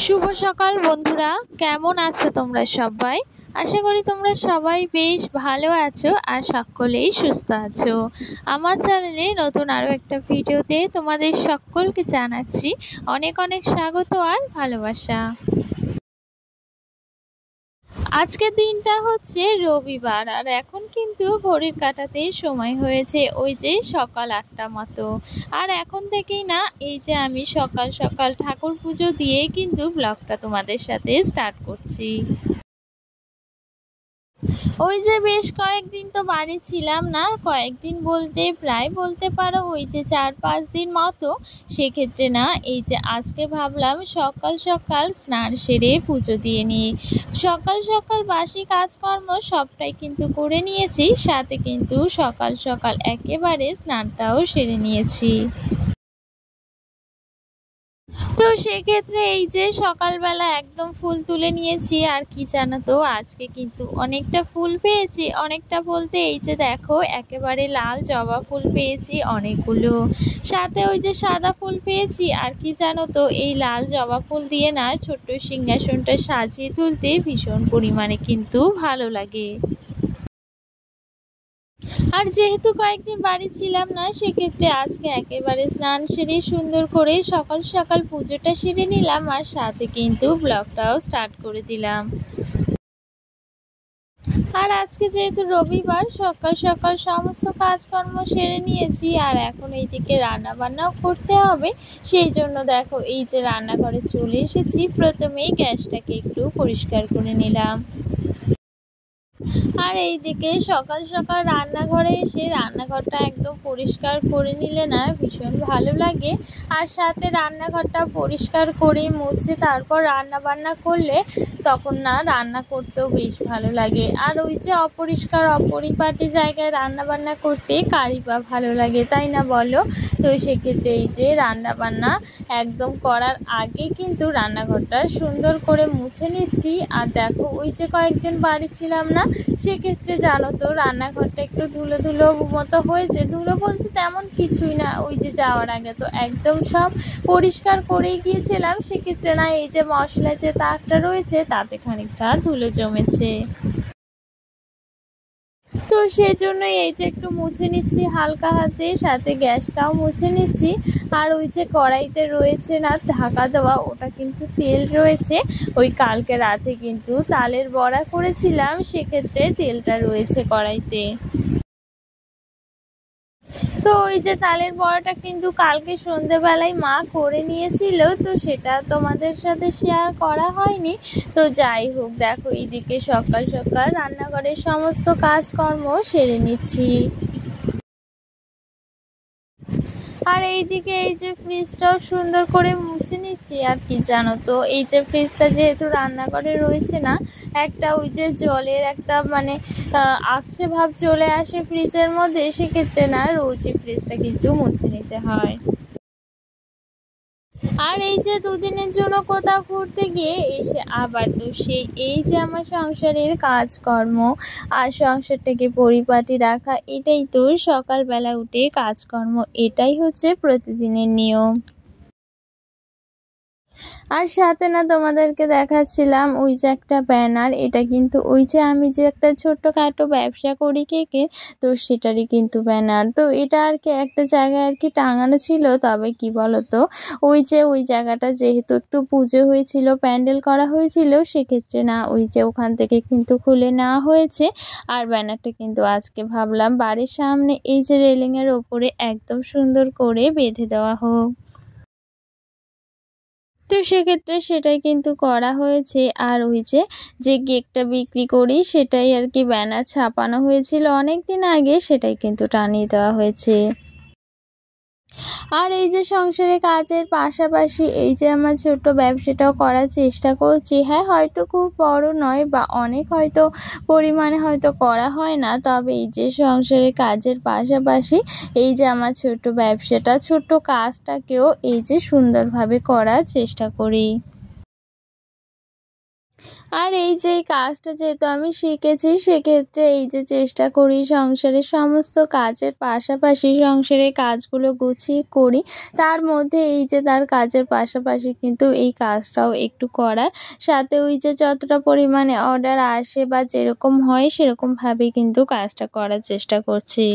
শুভ সকাল বন্ধুরা, কেমন আছো তোমরা সবাই? আশা করি তোমরা সবাই বেশ ভালো আছো আর সকলেই সুস্থ আছো। আমার চ্যানেলে নতুন আরও একটা ভিডিওতে তোমাদের সকলকে জানাচ্ছি অনেক অনেক স্বাগত আর ভালোবাসা। আজকের দিনটা হচ্ছে রবিবার, আর এখন কিন্তু ঘড়ির কাঁটাতে সময় হয়েছে ওই যে সকাল 8টা মতো। আর এখন থেকেই না এই যে আমি সকাল সকাল ঠাকুর পুজো দিয়ে কিন্তু ব্লগটা তোমাদের সাথে স্টার্ট করছি। ওই যে বেশ কয়েকদিন তো বাড়ি ছিলাম না, কয়েকদিন বলতে প্রায় বলতে পারো ওই যে 4-5 দিন মতো। সেক্ষেত্রে না এই যে আজকে ভাবলাম সকাল সকাল স্নান সেরে পুজো দিয়ে নিই। সকাল সকাল বাসি কাজকর্ম সবটাই কিন্তু করে নিয়েছি, সাথে কিন্তু সকাল সকাল একেবারে স্নানটাও সেরে নিয়েছি। তো সেক্ষেত্রে এই যে সকালবেলা একদম ফুল তুলে নিয়েছি। আর কি জানো তো, আজকে কিন্তু অনেকটা ফুল পেয়েছি, অনেকটা বলতে এই যে দেখো একেবারে লাল জবা ফুল পেয়েছি অনেকগুলো, সাথে ওই যে সাদা ফুল পেয়েছি। আর কি জানো তো, এই লাল জবা ফুল দিয়ে না ছোট্ট সিংহাসনটা সাজিয়ে তুলতে ভীষণ পরিমাণে কিন্তু ভালো লাগে। আর যেহেতু কয়েকদিন বাড়ি ছিলাম না, সেক্ষেত্রে আজকে একেবারে স্নান সেরে সুন্দর করে সকাল সকাল পুজোটা সেরে নিলাম, আর সাথে কিন্তু ব্লগটাও স্টার্ট করে দিলাম। আর আজকে যেহেতু রবিবার, সকাল সকাল সমস্ত কাজকর্ম সেরে নিয়েছি, আর এখন এইদিকে রান্না বান্নাও করতে হবে। সেই জন্য দেখো এই যে রান্নাঘরে চলে এসেছি, প্রথমেই গ্যাসটাকে একটু পরিষ্কার করে নিলাম। আর এইদিকে সকাল সকাল রান্নাঘরে এসে রান্নাঘরটা একদম পরিষ্কার করে নিলে না ভীষণ ভালো লাগে। আর সাথে রান্নাঘরটা পরিষ্কার করে মুছে তারপর রান্না বান্না করলে তখন না রান্না করতেও বেশ ভালো লাগে। আর ওই যে অপরিষ্কার অপরিপাটি জায়গায় রান্না বান্না করতে কারই বা ভালো লাগে, তাই না বলো? তো সেক্ষেত্রে এই যে রান্না বান্না একদম করার আগে কিন্তু রান্নাঘরটা সুন্দর করে মুছে নিচ্ছি। আর দেখো ওই যে কয়েকদিন বাড়ি ছিলাম না, সেক্ষেত্রে জানো তো রান্নাঘরটা একটু ধুলো ধুলো মতো হয়েছে। ধুলো বলতে তেমন কিছুই না, ওই যে যাওয়ার আগে তো একদম সব পরিষ্কার করেই গিয়েছিলাম। সেক্ষেত্রে না এই যে মশলা যে তাকটা রয়েছে তাতে খানিকটা ধুলো জমেছে। তো সেজন্যই এই যে একটু মুছে নিচ্ছি হালকা হাতে, সাথে গ্যাসটাও মুছে নিচ্ছি। আর ওই যে কড়াইতে রয়েছে না ঢাকা দেওয়া, ওটা কিন্তু তেল রয়েছে। ওই কালকে রাতে কিন্তু তালের বড়া করেছিলাম, সেক্ষেত্রে তেলটা রয়েছে কড়াইতে। তো ওই যে তালের বড়াটা কিন্তু কালকে সন্ধেবেলায় মা করে নিয়েছিল, তো সেটা তোমাদের সাথে শেয়ার করা হয়নি। তো যাই হোক, দেখো এইদিকে সকাল সকাল রান্নাঘরের সমস্ত কাজকর্ম সেরে নিচ্ছি। আর এইদিকে এই যে ফ্রিজটাও সুন্দর করে মুছে নিচ্ছি। আর কি জানো তো, এই যে ফ্রিজটা যেহেতু রান্নাঘরে রয়েছে না, একটা ওই যে জলের একটা মানে আবছে ভাব চলে আসে ফ্রিজের মধ্যে, সেক্ষেত্রে না রোজই ফ্রিজটা কিন্তু মুছে নিতে হয়। আর এই যে দুদিনের জন্য কোথাও ঘুরতে গিয়ে এসে আবার তো সেই এই যে আমার সংসারের কাজকর্ম আর সংসারটাকে পরিপাটি রাখা, এটাই তো সকালবেলা উঠে কাজকর্ম, এটাই হচ্ছে প্রতিদিনের নিয়ম। আর সাথে না তোমাদেরকে দেখাচ্ছিলাম ওই যে একটা ব্যানার, এটা কিন্তু ওই যে আমি যে একটা ছোট্টখাটো ব্যবসা করি কেকের, তো সেটারই কিন্তু ব্যানার। তো এটা আর কি একটা জায়গায় আর কি টাঙানো ছিল, তবে কি বলতো, ওই যে ওই জায়গাটা যেহেতু একটু পুজো হয়েছিল, প্যান্ডেল করা হয়েছিল, সেক্ষেত্রে না ওই যে ওখান থেকে কিন্তু খুলে নেওয়া হয়েছে। আর ব্যানারটা কিন্তু আজকে ভাবলাম বাড়ির সামনে এই যে রেলিংয়ের ওপরে একদম সুন্দর করে বেঁধে দেওয়া হোক। তো সেক্ষেত্রে সেটাই কিন্তু করা হয়েছে। আর ওই যে যে কেকটা বিক্রি করি সেটাই আর কি ব্যানার ছাপানো হয়েছিল অনেক দিন আগে, সেটাই কিন্তু টানিয়ে দেওয়া হয়েছে। আর এই যে সংসারে কাজের পাশাপাশি এই যে আমার ছোট্ট ব্যবসাটাও করার চেষ্টা করছি। হ্যাঁ, হয়তো খুব বড় নয় বা অনেক হয়তো পরিমাণে হয়তো করা হয় না, তবে এই যে সংসারে কাজের পাশাপাশি এই যে আমার ছোট্ট ব্যবসাটা, ছোট্ট কাজটাকেও এই যে সুন্দরভাবে করার চেষ্টা করি। আর এই যে এই কাজটা যেহেতু আমি শিখেছি, সেক্ষেত্রে এই যে চেষ্টা করি সংসারের সমস্ত কাজের পাশাপাশি সংসারের কাজগুলো গুছিয়ে করি। তার মধ্যে এই যে তার কাজের পাশাপাশি কিন্তু এই কাজটাও একটু করার। সাথে ওই যে যতটা পরিমাণে অর্ডার আসে বা যেরকম হয় সেরকমভাবেই কিন্তু কাজটা করার চেষ্টা করছি।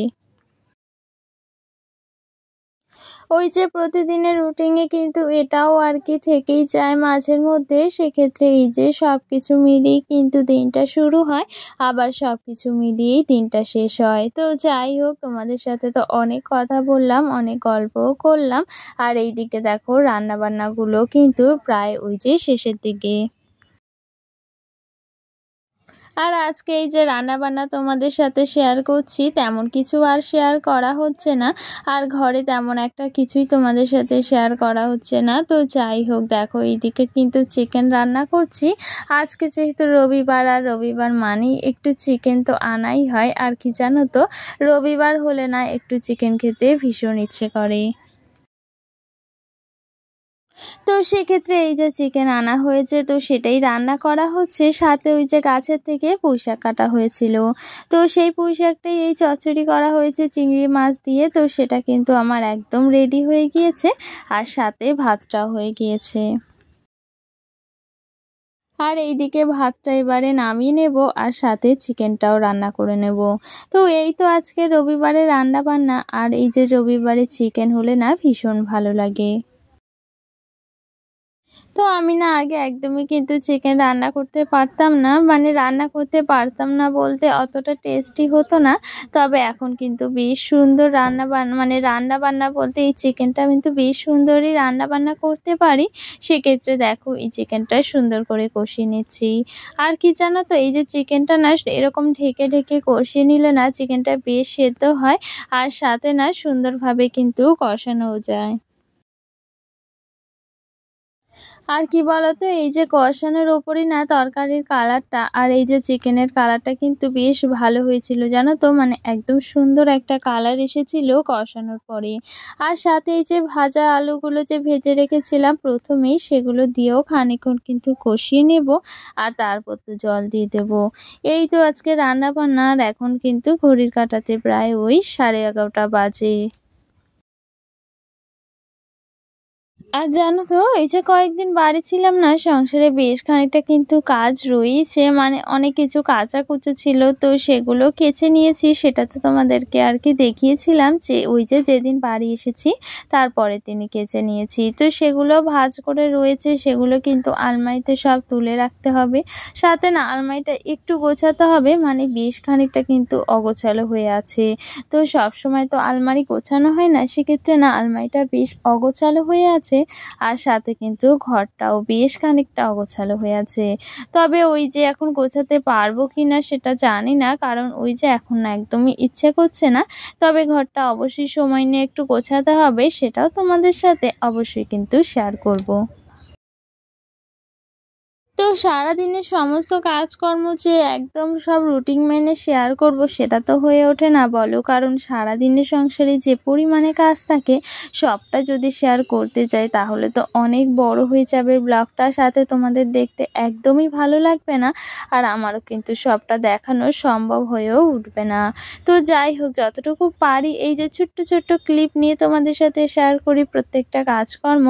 ওই যে প্রতিদিনের রুটিনে কিন্তু এটাও আর কি থেকেই যায় মাঝের মধ্যে। সেক্ষেত্রে এই যে সবকিছু মিলিয়েই কিন্তু দিনটা শুরু হয়, আবার সবকিছু মিলিয়েই দিনটা শেষ হয়। তো যাই হোক, তোমাদের সাথে তো অনেক কথা বললাম, অনেক গল্পও করলাম। আর এইদিকে দেখো রান্নাবান্নাগুলো কিন্তু প্রায় ওই যে শেষের দিকে। আর আজকে এই যে রান্নাবান্না তোমাদের সাথে শেয়ার করছি, তেমন কিছু আর শেয়ার করা হচ্ছে না। আর ঘরে তেমন একটা কিছুই তোমাদের সাথে শেয়ার করা হচ্ছে না। তো যাই হোক, দেখো এইদিকে কিন্তু চিকেন রান্না করছি। আজকে যেহেতু রবিবার, আর রবিবার মানেই একটু চিকেন তো আনাই হয়। আর কি জানো তো, রবিবার হলে না একটু চিকেন খেতে ভীষণ ইচ্ছে করে। তো সেক্ষেত্রে এই যে চিকেন আনা হয়েছে, তো সেটাই রান্না করা হচ্ছে। সাথে ওই যে গাছের থেকে পুঁইশাক কাটা হয়েছিল, তো সেই পুঁইশাকটাই এই চচ্চড়ি করা হয়েছে চিংড়ি মাছ দিয়ে। তো সেটা কিন্তু আমার একদম রেডি হয়ে গিয়েছে, আর সাথে ভাতটাও হয়ে গিয়েছে। আর এইদিকে ভাতটা এবারে নামিয়ে নেব, আর সাথে চিকেনটাও রান্না করে নেব। তো এই তো আজকে রবিবারে রান্না বান্না। আর এই যে রবিবারে চিকেন হলে না ভীষণ ভালো লাগে। তো আমি না আগে একদমই কিন্তু চিকেন রান্না করতে পারতাম না, মানে রান্না করতে পারতাম না বলতে অতটা টেস্টি হতো না। তবে এখন কিন্তু বেশ সুন্দর রান্না বান্না বলতে এই চিকেনটা কিন্তু বেশ সুন্দরই রান্না বান্না করতে পারি। সেক্ষেত্রে দেখো এই চিকেনটা সুন্দর করে কষিয়ে নিচ্ছি। আর কি জানো তো, এই যে চিকেনটা না এরকম ঢেকে ঢেকে কষিয়ে নিলে না চিকেনটা বেশ সেদ্ধ হয়, আর সাথে না সুন্দরভাবে কিন্তু কষানোও যায়। আর কি বলতো, এই যে কষানোর ওপরই না তরকারির কালারটা আর এই যে চিকেনের কালারটা কিন্তু বেশ ভালো হয়েছিল জানো তো, মানে একদম সুন্দর একটা কালার এসেছিল কষানোর পরে। আর সাথে এই যে ভাজা আলুগুলো যে ভেজে রেখেছিলাম প্রথমেই, সেগুলো দিয়েও খানিকক্ষণ কিন্তু কষিয়ে নেব, আর তারপর তো জল দিয়ে দেব। এই তো আজকে রান্না বান্না। আর এখন কিন্তু ঘড়ির কাঁটাতে প্রায় ওই 11:30 বাজে। আর জানো তো, এই যে কয়েকদিন বাড়ি ছিলাম না, সংসারে বেশ খানিকটা কিন্তু কাজ রয়েছে, মানে অনেক কিছু কাচাকুচো ছিল, তো সেগুলো কেচে নিয়েছি। সেটা তো তোমাদেরকে আর কি দেখিয়েছিলাম, যে ওই যে যেদিন বাড়ি এসেছি তারপরের দিনই কেচে নিয়েছি। তো সেগুলো ভাঁজ করে রয়েছে, সেগুলো কিন্তু আলমারিতে সব তুলে রাখতে হবে। সাথে না আলমারিটা একটু গোছাতে হবে, মানে বেশ খানিকটা কিন্তু অগোছালো হয়ে আছে। তো সব সময় তো আলমারি গোছানো হয় না, সেক্ষেত্রে না আলমারিটা বেশ অগোছালো হয়ে আছে। আর সাথে কিন্তু ঘরটাও বেশ খানিকটা অগোছালো হয়ে আছে। তবে ওই যে এখন গোছাতে পারবো কিনা সেটা জানি না, কারণ ওই যে এখন না একদমই ইচ্ছে করছে না। তবে ঘরটা অবশ্যই সময় নিয়ে একটু গোছাতে হবে, সেটাও তোমাদের সাথে অবশ্যই কিন্তু শেয়ার করব। তো সারাদিনের সমস্ত কাজকর্ম যে একদম সব রুটিন মেনে শেয়ার করব সেটা তো হয়ে ওঠে না বলো, কারণ সারাদিনের সংসারে যে পরিমাণে কাজ থাকে সবটা যদি শেয়ার করতে যাই তাহলে তো অনেক বড় হয়ে যাবে ব্লগটা, সাথে তোমাদের দেখতে একদমই ভালো লাগবে না, আর আমারও কিন্তু সবটা দেখানো সম্ভব হয়েও উঠবে না। তো যাই হোক, যতটুকু পারি এই যে ছোট্ট ছোট্ট ক্লিপ নিয়ে তোমাদের সাথে শেয়ার করি প্রত্যেকটা কাজকর্ম।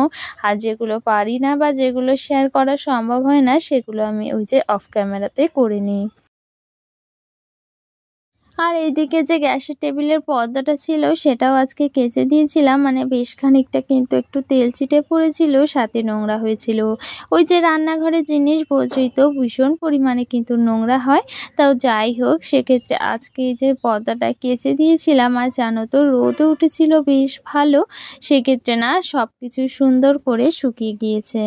আর যেগুলো পারি না বা যেগুলো শেয়ার করা সম্ভব হয় না সেগুলো আমি ওই যে অফ ক্যামেরাতে করে নিই। আর এইদিকে যে গ্যাসের টেবিলের পর্দাটা ছিল সেটাও আজকে কেচে দিয়েছিলাম, মানে বেশ খানিকটা কিন্তু একটু তেল ছিটে পড়েছিল, সাথে নোংরা হয়েছিল। ওই যে রান্নাঘরের জিনিস বোঝই তো, ভীষণ পরিমাণে কিন্তু নোংরা হয়। তাও যাই হোক, সেক্ষেত্রে আজকে এই যে পর্দাটা কেচে দিয়েছিলাম, আর জানো তো রোদও উঠেছিল বেশ ভালো। সেক্ষেত্রে না সব কিছু সুন্দর করে শুকিয়ে গিয়েছে।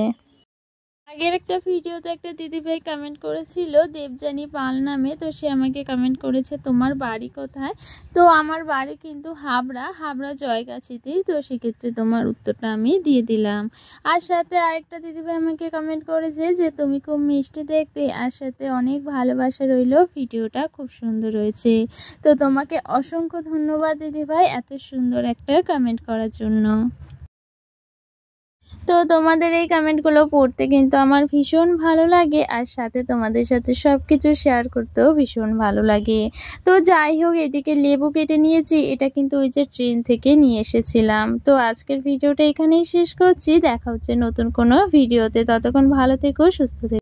আগের একটা ভিডিওতে একটা দিদিভাই কমেন্ট করেছিল দেবযানী পাল নামে, তো সে আমাকে কমেন্ট করেছে তোমার বাড়ি কোথায়। তো আমার বাড়ি কিন্তু হাবড়া জয়গাছিতেই। তো সেক্ষেত্রে তোমার উত্তরটা আমি দিয়ে দিলাম। আর সাথে আরেকটা দিদিভাই আমাকে কমেন্ট করেছে যে তুমি খুব মিষ্টি দেখতে, আর সাথে অনেক ভালোবাসা রইল, ভিডিওটা খুব সুন্দর হয়েছে। তো তোমাকে অসংখ্য ধন্যবাদ দিদিভাই এত সুন্দর একটা কমেন্ট করার জন্য। তো তোমাদের এই কমেন্টগুলো পড়তে কিন্তু আমার ভীষণ ভালো লাগে, আর সাথে তোমাদের সাথে সব কিছু শেয়ার করতেও ভীষণ ভালো লাগে। তো যাই হোক, এদিকে লেবু কেটে নিয়েছি, এটা কিন্তু ওই যে ট্রেন থেকে নিয়ে এসেছিলাম। তো আজকের ভিডিওটা এখানেই শেষ করছি, দেখা হচ্ছে নতুন কোনো ভিডিওতে। ততক্ষণ ভালো থেকো, সুস্থ থেকো।